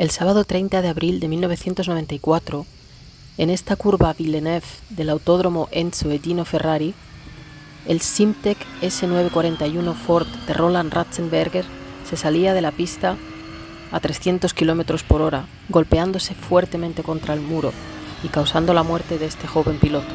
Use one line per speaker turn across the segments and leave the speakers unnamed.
El sábado 30 de abril de 1994, en esta curva Villeneuve del autódromo Enzo e Dino Ferrari, el Simtek S941 Ford de Roland Ratzenberger se salía de la pista a 300 km por hora, golpeándose fuertemente contra el muro y causando la muerte de este joven piloto.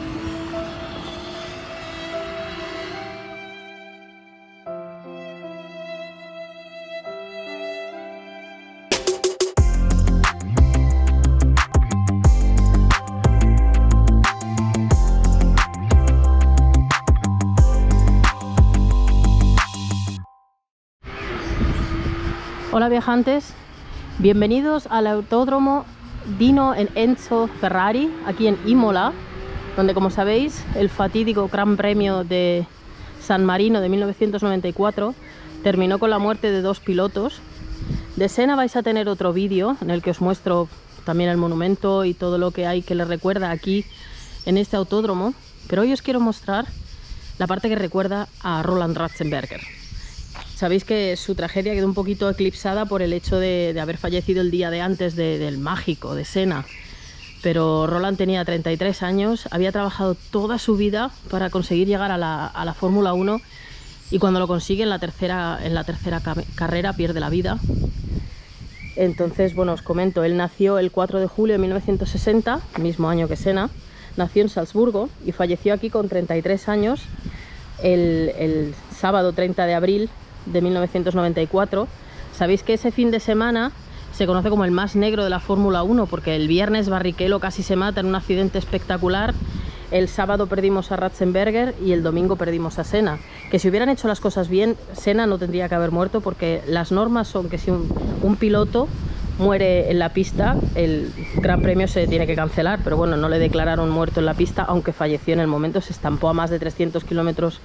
Hola viajantes, bienvenidos al autódromo Dino e Enzo Ferrari, aquí en Imola, donde, como sabéis, el fatídico Gran Premio de San Marino de 1994 terminó con la muerte de dos pilotos. De Senna vais a tener otro vídeo en el que os muestro también el monumento y todo lo que hay que le recuerda aquí en este autódromo, pero hoy os quiero mostrar la parte que recuerda a Roland Ratzenberger. Sabéis que su tragedia quedó un poquito eclipsada por el hecho de haber fallecido el día de antes del mágico, de Senna. Pero Roland tenía 33 años, había trabajado toda su vida para conseguir llegar a la Fórmula 1 y cuando lo consigue en la tercera carrera pierde la vida. Entonces, bueno, os comento, él nació el 4 de julio de 1960, mismo año que Senna, nació en Salzburgo y falleció aquí con 33 años el sábado 30 de abril de 1994. Sabéis que ese fin de semana se conoce como el más negro de la Fórmula 1 porque el viernes Barrichello casi se mata en un accidente espectacular, el sábado perdimos a Ratzenberger y el domingo perdimos a Senna, que si hubieran hecho las cosas bien, Senna no tendría que haber muerto porque las normas son que si un piloto muere en la pista, el Gran Premio se tiene que cancelar, pero bueno, no le declararon muerto en la pista, aunque falleció en el momento, se estampó a más de 300 kilómetros.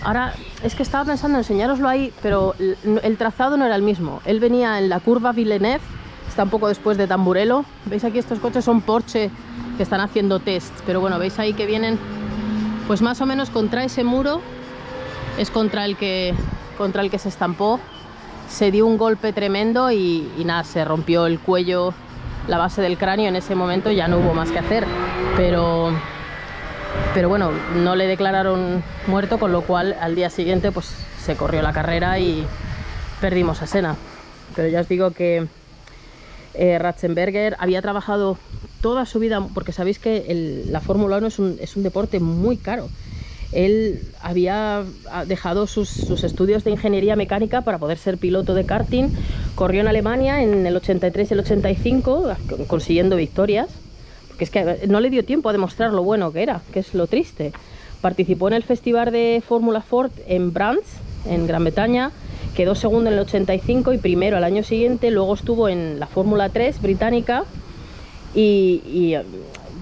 Ahora, es que estaba pensando en enseñároslo ahí, pero el trazado no era el mismo. Él venía en la curva Villeneuve, está un poco después de Tamburello. ¿Veis aquí estos coches? Son Porsche que están haciendo test, pero bueno, veis ahí que vienen pues más o menos contra ese muro, es contra el que se estampó. Se dio un golpe tremendo y nada, se rompió el cuello, la base del cráneo. En ese momento ya no hubo más que hacer, pero bueno, no le declararon muerto, con lo cual al día siguiente pues se corrió la carrera y perdimos a Senna. Pero ya os digo que Ratzenberger había trabajado toda su vida, porque sabéis que la Fórmula 1 es un deporte muy caro. Él había dejado sus estudios de ingeniería mecánica para poder ser piloto de karting, corrió en Alemania en el 83 y el 85, consiguiendo victorias, porque es que no le dio tiempo a demostrar lo bueno que era, que es lo triste. Participó en el Festival de Fórmula Ford en Brands, en Gran Bretaña, quedó segundo en el 85 y primero al año siguiente, luego estuvo en la Fórmula 3 británica y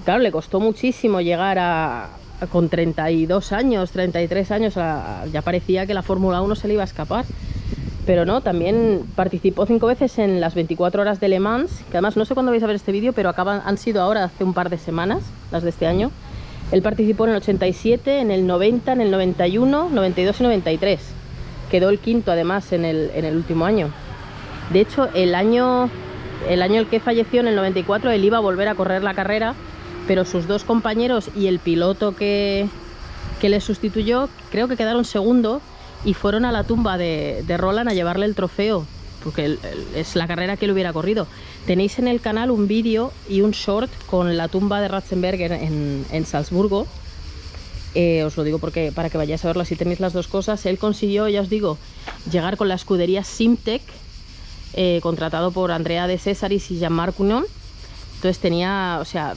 claro, le costó muchísimo llegar con 32 años, 33 años, ya parecía que la Fórmula 1 se le iba a escapar. Pero no, también participó 5 veces en las 24 horas de Le Mans, que además no sé cuándo vais a ver este vídeo, pero han sido ahora hace un par de semanas, las de este año. Él participó en el 87, en el 90, en el 91, 92 y 93. Quedó el quinto además en el último año. De hecho, el año en el que falleció, en el 94, él iba a volver a correr la carrera, pero sus dos compañeros y el piloto que le sustituyó creo que quedaron segundo y fueron a la tumba de Roland a llevarle el trofeo, porque es la carrera que él hubiera corrido. Tenéis en el canal un vídeo y un short con la tumba de Ratzenberger en Salzburgo. Os lo digo porque para que vayáis a verlo, si tenéis las dos cosas. Él consiguió, ya os digo, llegar con la escudería Simtek, contratado por Andrea de Cesaris y Jean-Marc Cugnon. Entonces tenía, o sea,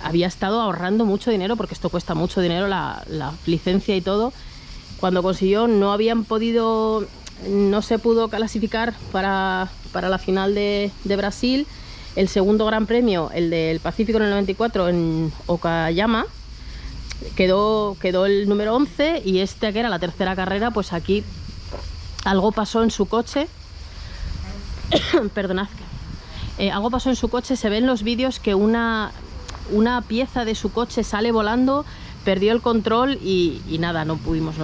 había estado ahorrando mucho dinero, porque esto cuesta mucho dinero, la licencia y todo. Cuando consiguió, no se pudo clasificar para la final de Brasil. El segundo Gran Premio, el del Pacífico en el 94 en Okayama, quedó el número 11, y que era la tercera carrera, pues aquí algo pasó en su coche. Perdonad. Algo pasó en su coche, se ven los vídeos que una pieza de su coche sale volando, perdió el control y nada, no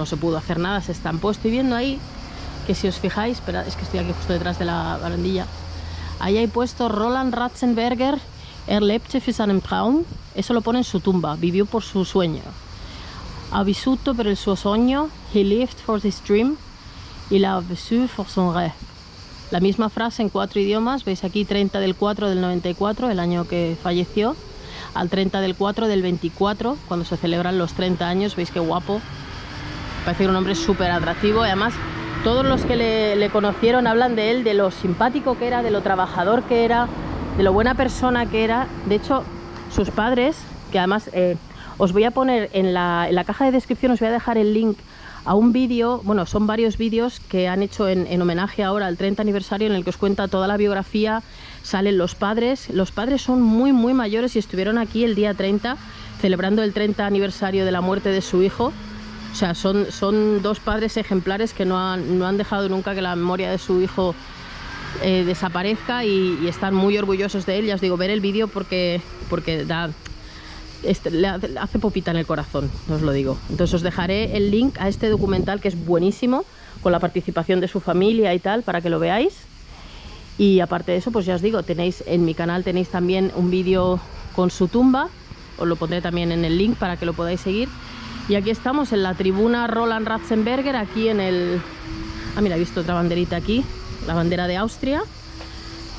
se pudo hacer nada, se estampó. Estoy viendo ahí que, si os fijáis, esperad, es que estoy aquí justo detrás de la barandilla, Ahí hay puesto Roland Ratzenberger, lebte für seinen Traum. Eso lo pone en su tumba, vivió por su sueño. Ha vissuto per il suo sogno, he lived for his dream, il a vécu pour son rêve. La misma frase en 4 idiomas, veis aquí 30 del 4 del 94, el año que falleció, al 30 del 4 del 24, cuando se celebran los 30 años, veis qué guapo. Parece un hombre súper atractivo y además todos los que le conocieron hablan de él, de lo simpático que era, de lo trabajador que era, de lo buena persona que era. De hecho, sus padres, que además os voy a poner en la caja de descripción, os voy a dejar el link a un vídeo, bueno, son varios vídeos que han hecho en homenaje ahora al 30 aniversario, en el que os cuenta toda la biografía. Salen los padres son muy mayores y estuvieron aquí el día 30 celebrando el 30 aniversario de la muerte de su hijo. O sea, son dos padres ejemplares que no han dejado nunca que la memoria de su hijo desaparezca y están muy orgullosos de él. Ya os digo, ver el vídeo porque le hace popita en el corazón, os lo digo. Entonces os dejaré el link a este documental, que es buenísimo, con la participación de su familia y tal, para que lo veáis. Y aparte de eso, pues ya os digo, tenéis en mi canal tenéis también un vídeo con su tumba, os lo pondré también en el link para que lo podáis seguir. Y aquí estamos en la tribuna Roland Ratzenberger, aquí en el... Ah, mira, he visto otra banderita aquí, la bandera de Austria.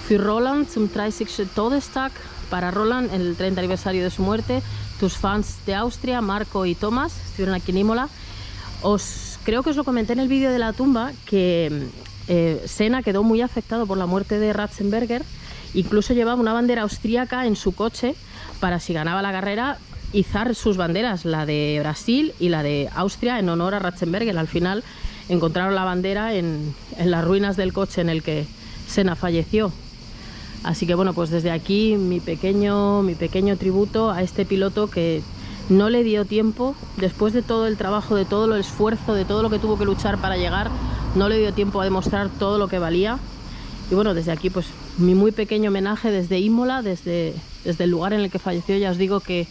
Für Roland zum 30. Todestag, para Roland, en el 30 aniversario de su muerte. Tus fans de Austria, Marco y Thomas, estuvieron aquí en Imola. Creo que os lo comenté en el vídeo de la tumba, que Senna quedó muy afectado por la muerte de Ratzenberger. Incluso llevaba una bandera austríaca en su coche para, si ganaba la carrera, izar sus banderas, la de Brasil y la de Austria, en honor a Ratzenberger. Al final encontraron la bandera en las ruinas del coche en el que Senna falleció. Así que bueno, pues desde aquí mi pequeño tributo a este piloto que no le dio tiempo, después de todo el trabajo, de todo el esfuerzo, de todo lo que tuvo que luchar para llegar, no le dio tiempo a demostrar todo lo que valía. Y bueno, desde aquí pues mi muy pequeño homenaje desde Imola, desde el lugar en el que falleció. Ya os digo que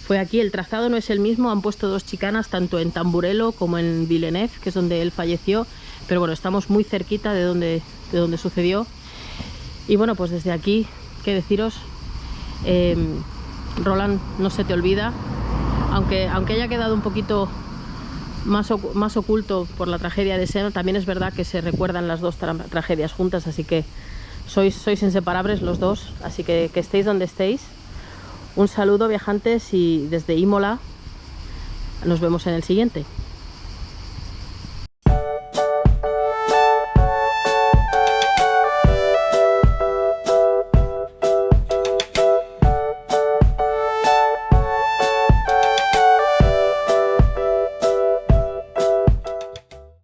fue aquí, el trazado no es el mismo, han puesto 2 chicanas tanto en Tamburello como en Villeneuve, que es donde él falleció, pero bueno, estamos muy cerquita de donde sucedió. Y bueno, pues desde aquí, ¿qué deciros? Roland, no se te olvida, aunque haya quedado un poquito más oculto por la tragedia de Senna, también es verdad que se recuerdan las 2 tragedias juntas, así que sois inseparables los dos, así que estéis donde estéis. Un saludo, viajantes, y desde Imola nos vemos en el siguiente.